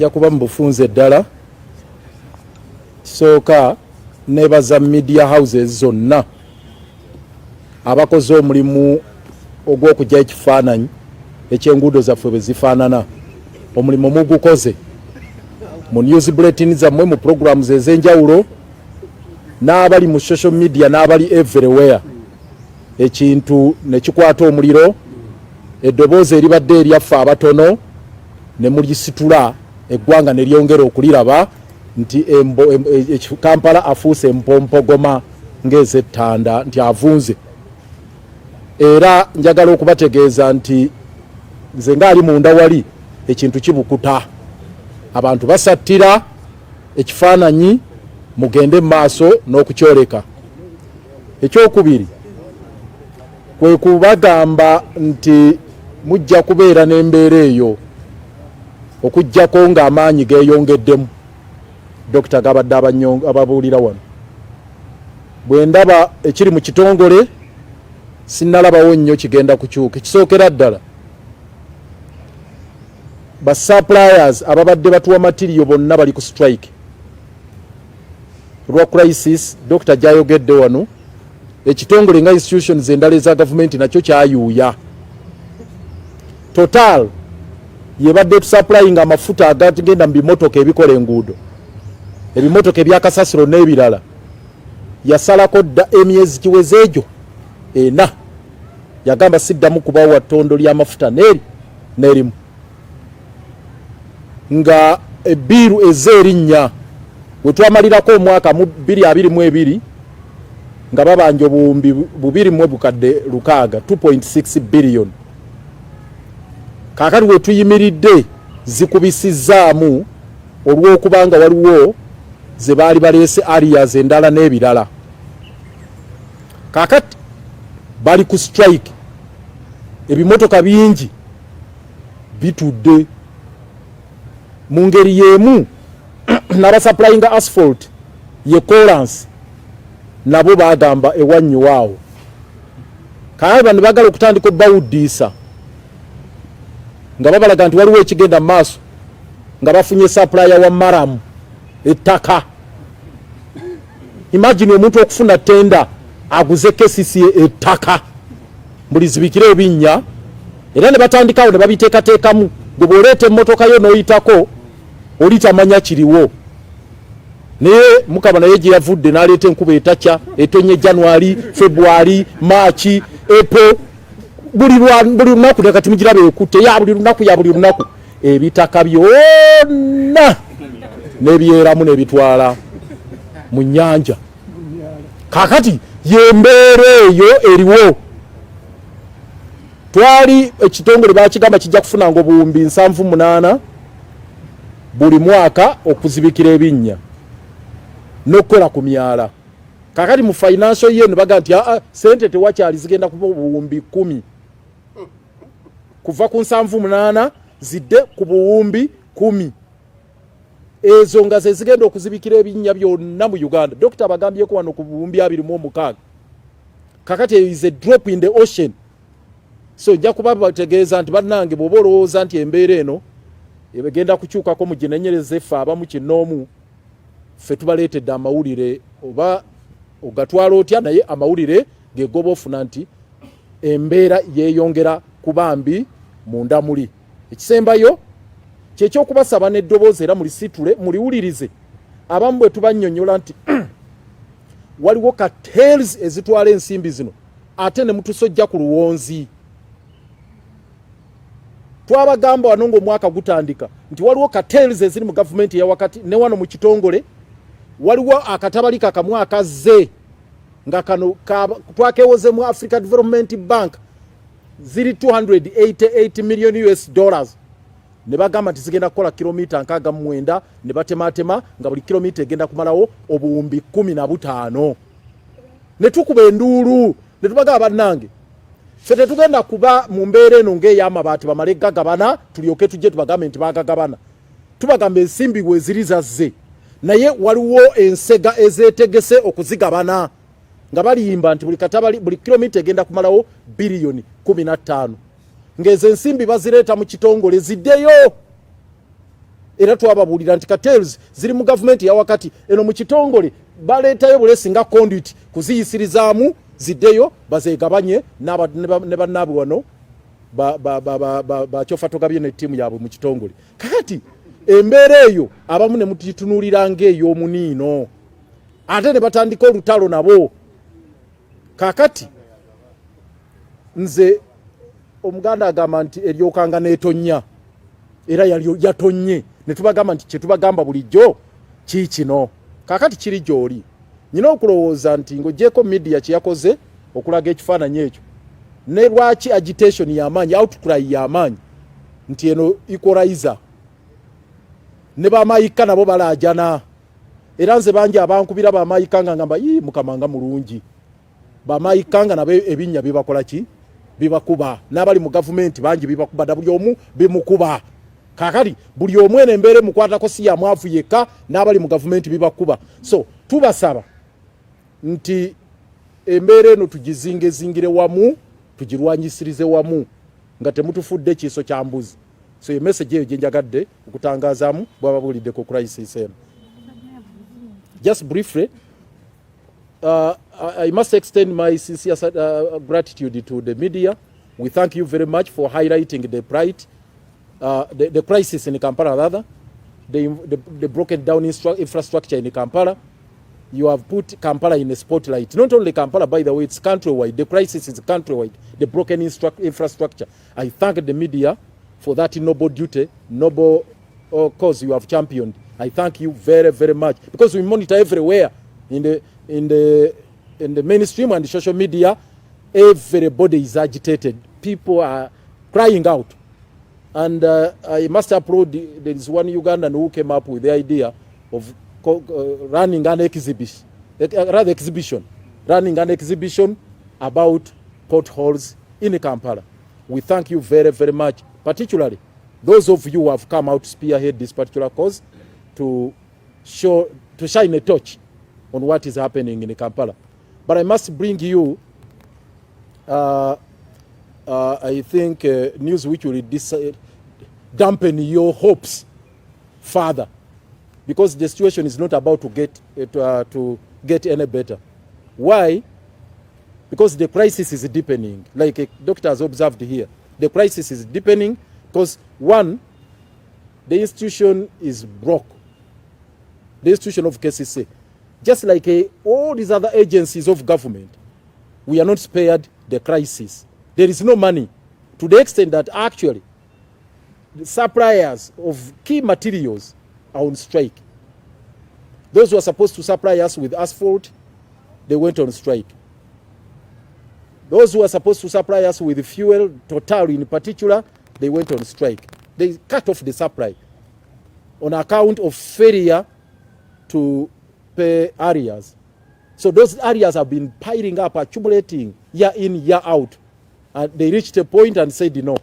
Jakuba mbufunze ddala kisooka nebaza media houses zonna abakoze omulimu ogw'okujja ekifaananyi ekyenguudo zaffe bwe zifaanana omulimu mugukoze mu news bulletin zammwe mu programs ez'enjawulo n'abali mu social media n'abali everywhere ekintu ne kikwata omuliro eddoboozi eribadde eryaffe abatono ne mulisitula eggwanga ne lyongera okuliraba nti Kampala afuuse empompogoma ng'ezettanda nti avunze. Era njagala okubategeeza nti nze ngaali munda wali ekintu kibukuta abantu basattira ekifaananyi mugende mu maaso n'okukyoleka. Ekyokubiri kwe kubagamba nti mujja kubeera n'embeera eyo okujjako ng'amaanyi geeyongeddemu. Dr. Gabadde ababuulira wano bwe ndaba ekiri mu kitongole sinnalabawo nnyo kigenda kukyuka. Ekisookera ddala ba suppliers ababadde batuwa materiyo bonna bali ku strike lwa crisis. Dr. gyayogedde wano ekitongole nga institutions endala eza gavumenti nakyo kyayuuya. Total yebadde tusupplying amafuta agagenda mu bimotoka ebikola enguudo, ebimotoka ebyakasasiro n'ebirala, yasalako dda emyezi kiweze egyo ena yagamba siddamu kubawa ttondo ly'amafuta n'erimu nga ebbiiru ezeerinnya we twamalirako omwaka mu 2022 nga babanja obuwumbi 2.6 2.6 billion. Kaakati we tuyimiridde zikubisizzaamu olw'okubanga waliwo ze baali baleese areas endala n'ebirala. Kaakati bali ku strike, ebimotoka bingi bitudde mu ngeri y'emu n'abasupplyinga asphalt ye Colansi nabo bagamba ewannyu waawo. Kaakati bano bagala okutandika obbawuddiisa nga babalaga nti waliwo ekigenda mu maaso nga bafunye supplier wa maramu ettaka. Imagine omuntu okufuna tenda aguze kesisi ettaka mbulizibikire ebinnya era ne batandikawo ne babiteekateekamu gwe bw'oleeta emmotoka yo n'oyitako oli tamanya kiriwo. Naye Mukama naye gye yavudde n'aleeta enkuba etakya etonye January, February, March, April, buli lunaku kati mugirabe ekutte ya buli lunaku ebitaka byonna n'ebyeramu n'ebitwala mu nnyanja. Kaakati yembeera eyo eriwo. Twali ekitongole bakigamba kijja kufuna ngo obuwumbi 78 buli mwaka okuzibikira ebinnya n'okukola ku myala. Kaakati mu financial year ne baga nti sente tewakyali zigenda kuba obuwumbi 10 kuva ku 78 zidde ku buwumbi 10. Ezo nga ze zigenda okuzibikira ebinnya byonna mu Uganda. Dr. bagambyeko wano ku buwumbi 26. Kakati is a drop in the ocean. So nja kuba bategeeza nti bannange bw'oba olowooza nti embeera eno ebagenda kukyukako muginenyereze ffe abamu kinoomu ffe tubaleetedde amawulire oba ogatwala otya naye amawulire gegoba ofuna nti embeera yeeyongera kuba mbi munda muli. Ekisembayo kyekyokubasaba n'eddoboozi era mulisitule muliwulirize. Abamu bwe tubannyonnyola nti waliwo cartels ezitwala ensimbi zino ate ne mutusojja ku luwonzi. Twabagamba wano ng'omwaka gutandika nti waliwo cartels eziri mu gavumenti eyawakati ne wano mu kitongole waliwo akatabalika kamu akazze nga kano twakewoze mu Africa Development Bank ziri $288 million. Ne bagamba nti zigenda kukola kilomita 69 ne batematema nga buli kilomita egenda kumalawo obuwumbi 15. Ne tukuba enduulu ne tubagamba bannange ffe tetugenda kuba mu mbeera eno ng'ey'amabaati bamale gagabana tulyoke tujje tubagambe nti bagagabana. Tubagamba ensimbi bwe ziri zazze naye waliwo ensega ezeetegese okuzigabana nga baliyimba nti buli kilomita egenda kumalawo biliyoni 15. Ngeze ensimbi bazireeta mu kitongole ziddeyo era twababulira nti cartels ziri mu government ya wakati eno mu kitongole baleetayo bulesi nga conduit kuziyisirizaamu ziddeyo bazegabanye ne bannaabwe wano bakyofa togabye ne ttiimu yaabwe mu kitongole. Kakati embeera eyo abamu ne mutitunuulira ng'ey'omuniino ate ne batandika olutalo nabo. Kakati nze omuganda agamba nti eryokanga n'etonnya era yatonye ne tubagamba nti kye tubagamba bulijjo kiikino. Kakati kiri gy'oli nyina okulowooza nti ng'oggyeko media kye yakoze okulaga ekifaananyi ekyo ne lwaki agitation y'amaanyi outcry y'amaanyi nti eno equalizer ne bamayika nabo balaajana era nze bangi abankubira bamayika nga ngamba mukamanga mulungi bamayika nga nabo ebinnya bibakola ki bibakuba n'abali mu gavumenti bangi bibakuba buli omu bimukuba. Kakati buli omu ene embeere mukwatako si ya mwavu yekka n'abali mu gavumenti bibakuba. So tubasaba nti embeere eno tugizingire wamu tugirwanyisirize wamu nga temutufudde kiiso kya mbuzi. So ye message eyo gye njagadde okutangazaamu bw'ababuulidde ku crisis eno. Just briefly, I must extend my sincere gratitude to the media. We thank you very much for highlighting the crisis in Kampala, rather, the broken down infrastructure in Kampala. You have put Kampala in a spotlight. Not only Kampala, by the way, it's countrywide. The crisis is countrywide. The broken infrastructure. I thank the media for that noble duty, noble cause you have championed. I thank you very, very much because we monitor everywhere in the mainstream and the social media. Everybody is agitated. People are crying out. And I must applaud, there is one Ugandan who came up with the idea of running an exhibition, running an exhibition about potholes in Kampala. We thank you very, very much, particularly those of you who have come out to spearhead this particular cause to shine a torch on what is happening in Kampala. But I must bring you, I think, news which will dampen your hopes further, because the situation is not about to get any better. Why? Because the crisis is deepening, like a doctor has observed here. The crisis is deepening because, one, the institution is broke. The institution of KCC, just like all these other agencies of government, we are not spared the crisis. There is no money, to the extent that actually the suppliers of key materials are on strike. Those who are supposed to supply us with asphalt, they went on strike. Those who are supposed to supply us with fuel, Total in particular, they went on strike. They cut off the supply on account of failure to pay areas. So those areas have been piling up, accumulating year in, year out. And they reached a point and said, no,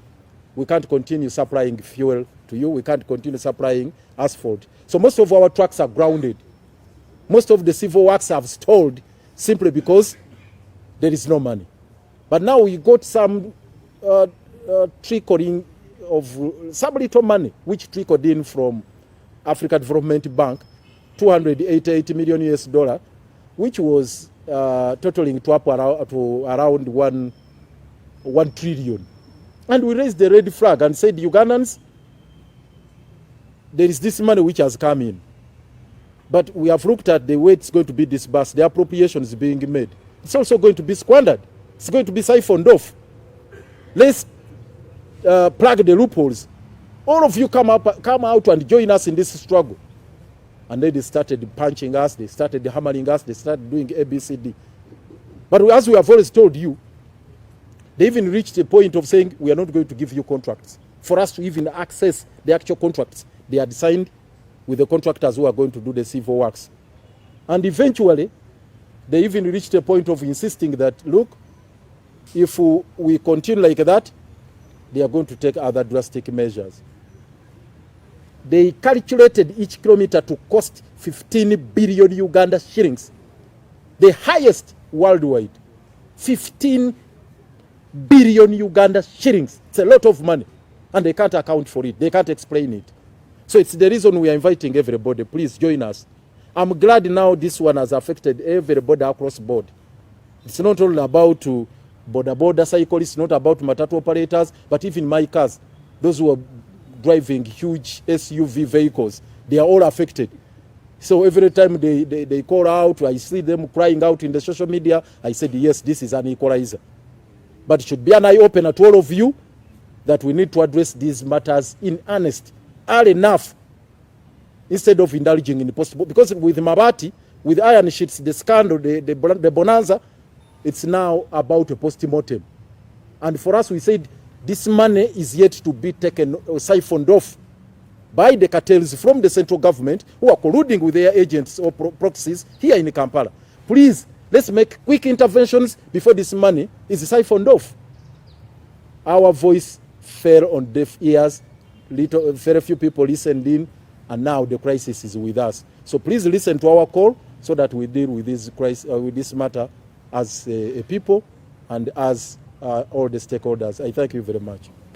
we can't continue supplying fuel to you. We can't continue supplying asphalt. So most of our trucks are grounded. Most of the civil works have stalled simply because there is no money. But now we got some trickling of some little money, which trickled in from Africa Development Bank, $288 million, which was totaling to around 1 trillion. And we raised the red flag and said, Ugandans, there is this money which has come in. But we have looked at the way it's going to be disbursed, the appropriations being made. It's also going to be squandered. It's going to be siphoned off. Let's plug the loopholes. All of you come out and join us in this struggle. And then they started punching us, they started hammering us, they started doing ABCD. But as we have always told you, they even reached a point of saying, we are not going to give you contracts. For us to even access the actual contracts, they had signed with the contractors who are going to do the civil works. And eventually, they even reached a point of insisting that, look, if we continue like that, they are going to take other drastic measures. They calculated each kilometer to cost 15 billion Uganda shillings, the highest worldwide. 15 billion Uganda shillings. It's a lot of money. And they can't account for it. They can't explain it. So it's the reason we are inviting everybody. Please join us. I'm glad now this one has affected everybody across board. It's not only about border cyclists, not about matatu operators, but even my cars, those who are driving huge SUV vehicles, they are all affected. So every time they call out, I see them crying out in the social media, I said, yes, this is an equalizer. But it should be an eye-opener to all of you that we need to address these matters in earnest, early enough, instead of indulging in the possible. Because with Mabati, with iron sheets, the scandal, the bonanza, it's now about a post-mortem. And for us, we said this money is yet to be taken or siphoned off by the cartels from the central government who are colluding with their agents or proxies here in Kampala. Please, let's make quick interventions before this money is siphoned off. Our voice fell on deaf ears, very few people listened in, and now the crisis is with us. So please listen to our call so that we deal with this crisis, with this matter as a people and as all the stakeholders. I thank you very much.